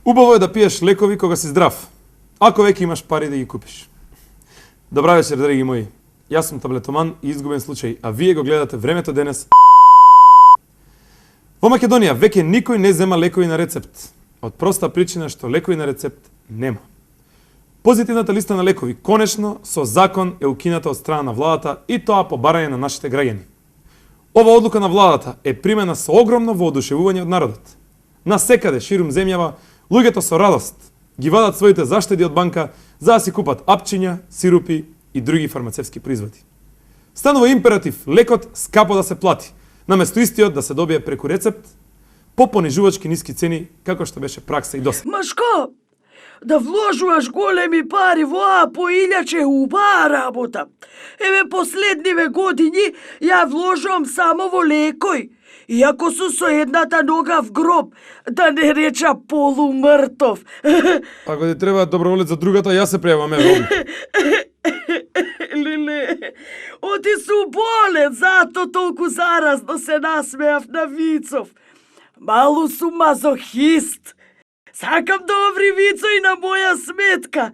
Убаво е да пиеш лекови кога си здрав, ако веќе имаш пари да ги купиш. Добра вечер, драги мои. Јас сум таблетоман и изгубен случај, а вие го гледате Времето денес. Во Македонија веќе никој не зема лекови на рецепт, од проста причина што лекови на рецепт нема. Позитивната листа на лекови конечно со закон е укината од страна на владата и тоа по барање на нашите граѓани. Ова одлука на владата е примена со огромно воодушевување од народот. Насекаде ширум земјава луѓето со радост ги вадат своите заштеди од банка за да си купат апчиња, сирупи и други фармацевски производи. Станува императив лекот скапо да се плати, наместо истиот да се добие преку рецепт по понижувачки ниски цени, како што беше пракса и досега. Машко, да вложуваш големи пари во оваа поилјаче убава работа. Еве последниве години ја вложувам само во лекој. Иако су со едната нога в гроб, да не реча полумртов. Ако ти треба доброволец за другата, јас се пријавам, еве. Леле, оти су болен, зато толку заразно се насмеав на вицов. Малу су мазохист. Сакам добри вицови на моја сметка.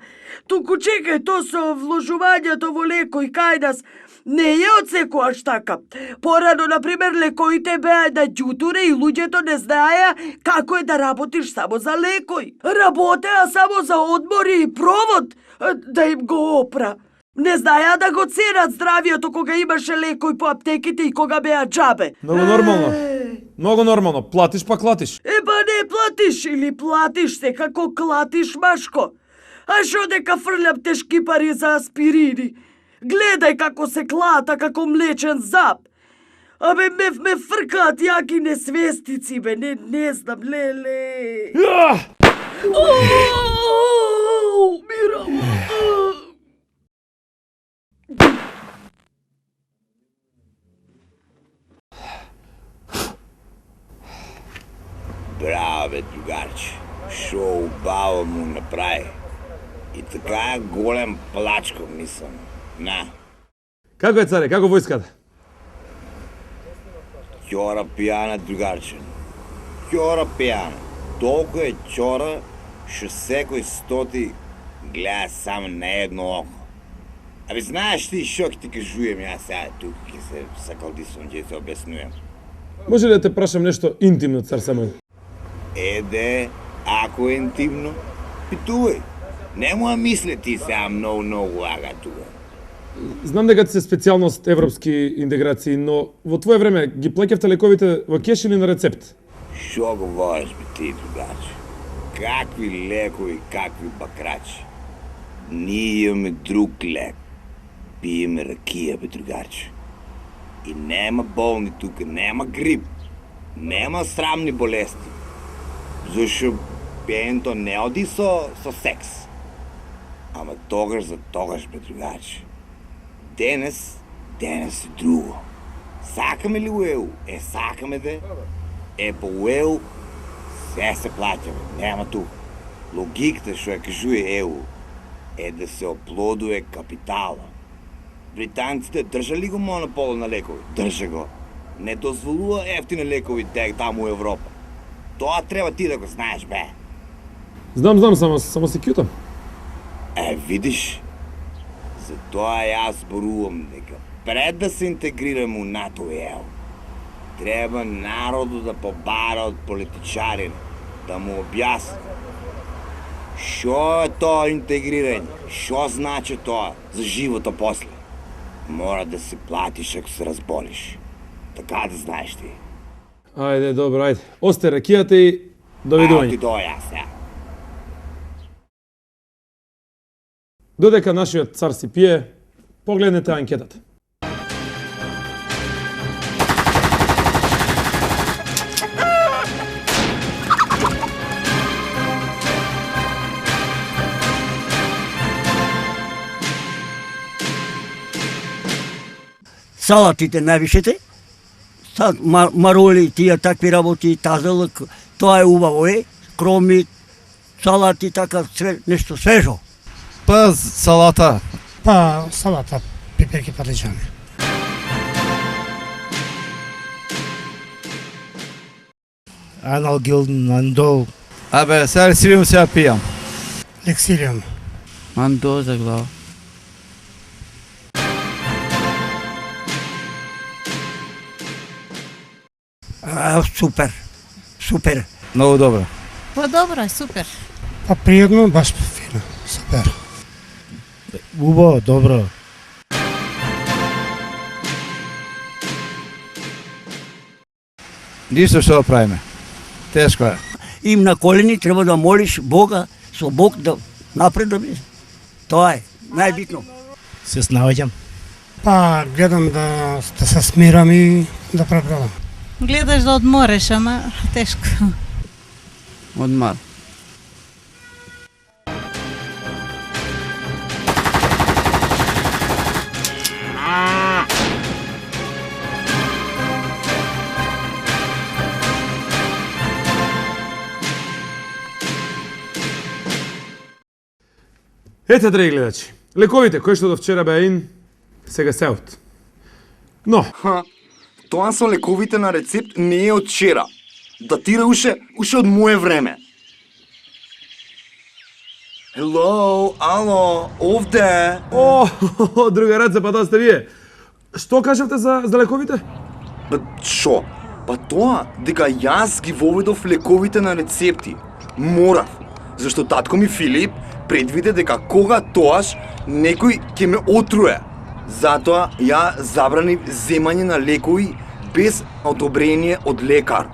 Туку чекај, то со вложувањето во лекој кај нас не е од секојаш така. Порано, например, лекоите беа на ѓутуре и луѓето не знаеа како е да работиш само за лекој. Работеа само за одмори и провод да им го опра. Не знаеа да го ценат здравието кога имаше лекој по аптеките и кога беа џабе. Многу нормално. Многу нормално. Платиш па клатиш. Ба не платиш или платиш се како клатиш, Машко. А шо дека фрлям тешки пари за аспирини? Гледај како се клата, како млечен зап. Абе, ме фркаат јаки несвестици, бе, не знам, леле. Умирам. Браво, бе, другарче. Шо убаво му направи. И така голем плачко, мислам. На. Како е, царе, како војската? Ќора пијана, другарче. Ќора пијана. Толку е ќора, што секој стоти гледа само на едно око. Абе, знаеш ти шо ќе ти кажуjem јас сега тук, ќе се сакалдисам, ќе се објаснувам. Може ли да те прашам нешто интимно, цар Самојл? Еде, ако е интимно, питувај. Нема мисле ти сега многу ага тука. Знам дека ти се специјалност европски интеграции, но во твое време ги плаќавте лековите во кеш или на рецепт? Шо говориш, бе, ти, другаче? Какви лекови, какви бакрачи? Ние имаме друг лек. Пиеме ракија, бе, другарче. И нема болни тука, нема грип, нема срамни болести. Зашо пиенето не оди со секс. Ама тогаш за тогаш, бе, другаче. Денес е друго. Сакаме ли уел? Сакаме де. По уел се плаќа, бе, нема тука. Логиката што ја кажуе ЕУ е да се оплодуе капитала. Британците држа ли го монополот на лекови? Држа го. Не дозволува ефтини лекови таму у Европа. Тоа треба ти да го знаеш, бе. Знам, само се кјутам. Видиш, затоа јас зборувам дека пред да се интегрираме у НАТО и ЕУ, треба народот да побара од политичарите, да му објасни шо е тоа интегрирање, шо значи тоа за живота после. Мора да се платиш ако се разболиш. Така да знаеш ти. Ајде, добро, ајде. Осте ракијата и довидување. Ти доја јас, ја. Додека нашиот цар си пие, погледнете анкетата. Салатите највишете, мароли, тие такви работи, тазалък, тоа е убаво кроми, салати, така, нешто свежо. Па салата. Па салата, пеперки, пармеджани. Analgil, Nandol, Абе, сега силим сега пијам. Лексилиум. Мандо за глава. Супер. Супер. Многу добро. Па добро, супер. Па пријатно, баш фино. Супер. Убаво, добро. Ништо што да правиме. Тешко е. Им на колени треба да молиш Бога, со Бог да напредаме. Тоа е најбитно. Се снаоѓам. Па гледам да се смирам и да пребродам. Гледаш да одмореш, ама тешко. Одмар. Ете, драги гледачи, лековите кои што до вчера беа ин, сега се аут. Но, Тоа со лековите на рецепт не е од вчера. Датира уште од мое време. Hello, ало, овде. о, другараце, па тоа сте вие. Што кажавте за лековите? Ба, шо? Па тоа, дека јас ги воведов лековите на рецепти. Морав, зашто татко ми Филип предвиде дека кога тоаш некој ќе ме отруе. Затоа ја забранив земање на лекови без одобрение од лекар.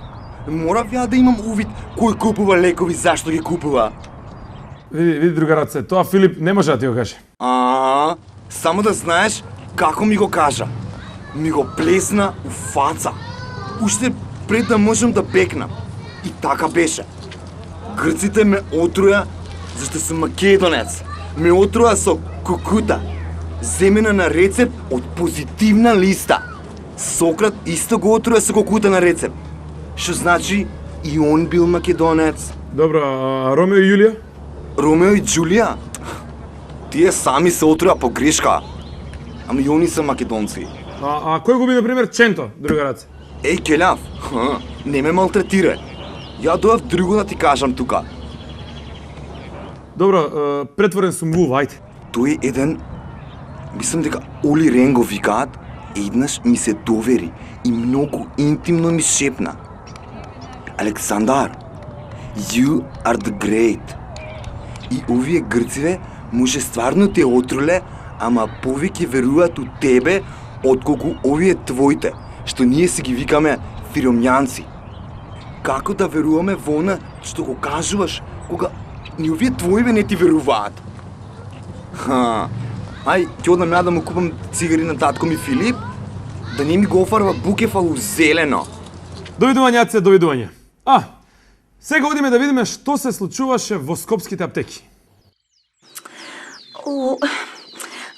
Морав ја да имам увид кој купува лекови, зашто ги купува. Види, другараце, тоа Филип не може да ти го каже. Само да знаеш како ми го кажа. Ми го плесна у фаца. Уште пред да можам да бекнам. И така беше. Грците ме отруја зашто сум македонец. Ме отруја со кукута. Земена на рецепт од позитивна листа. Сократ исто го отруја со кукута на рецепт. Што значи и он бил македонец. Добро, а Ромео и Јулија? Ромео и Џулија? Тие сами се отруја по грешка. Ама и они се македонци. А кој губи, например, Ченто, другараце? Еј, келјав, не ме малтретирај. Ја дојав друго да ти кажам тука. Добро, претворен сум во ова, ајде. Тој еден, мислам дека Оли Ренго викаат, еднаш ми се довери и многу интимно ми шепна. Александар, you are the great. И овие грциве може стварно те отруле, ама повеќе веруваат у тебе отколку овие твоите, што ние се ги викаме фиромјанци. Како да веруваме во она што го кажуваш, кога ни овие твоиве не ти веруваат? Ај, ќе одам ја да му купам цигари на татко ми Филип, да не ми го офарва букефал у зелено. Довидување, аце, довидување. Сега одиме да видиме што се случуваше во скопските аптеки.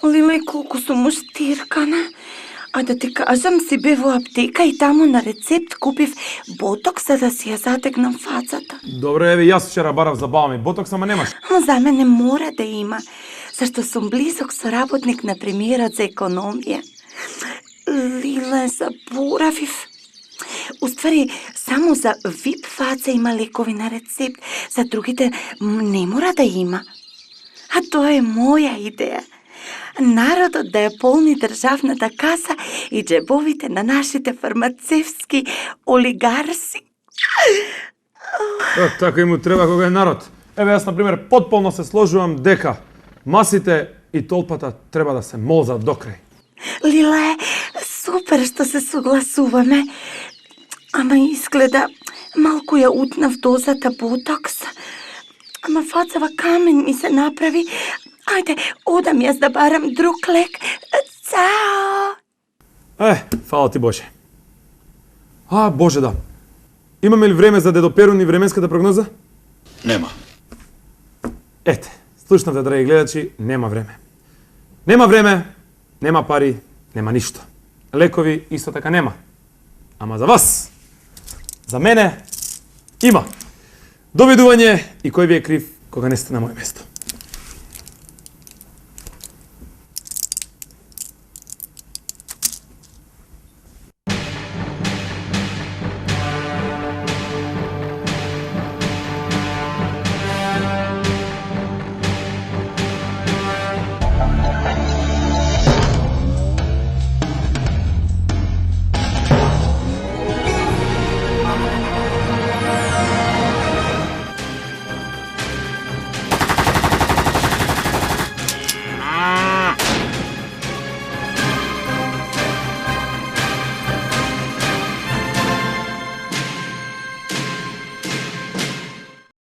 Лиле, колку сум уштиркана. А да ти кажам, си бе во аптека и таму на рецепт купив ботокс за да си ја затегнам фацата. Добро, еве, јас вчера барав за баба ми ботокс, ама немаш. За мене мора да има, зашто сум близок соработник на премиерот за економија. Лиле, заборавив. Уствари, само за вип фаца има лекови на рецепт, за другите не мора да има. А тоа е моја идеја. Народот да ја полни државната каса и джебовите на нашите фармацевски олигарси. Така и му треба кога е народ. Еве, јас, например, потполно се сложувам дека масите и толпата треба да се молзат до крај. Лиле, супер што се согласуваме. Ама изгледа малку ја утнав дозата ботокс. Ама фацава камен ми се направи. Ајде, одам јас да барам друг лек. Цао! Фала ти Боже. Боже, да. Имаме ли време за Дедо Перун и временската прогноза? Нема. Ете, слушнавте, драги гледачи, нема време. Нема време, нема пари, нема ништо. Лекови исто така нема. Ама за вас, за мене, има. Довидување и кој ви е крив кога не сте на моје место.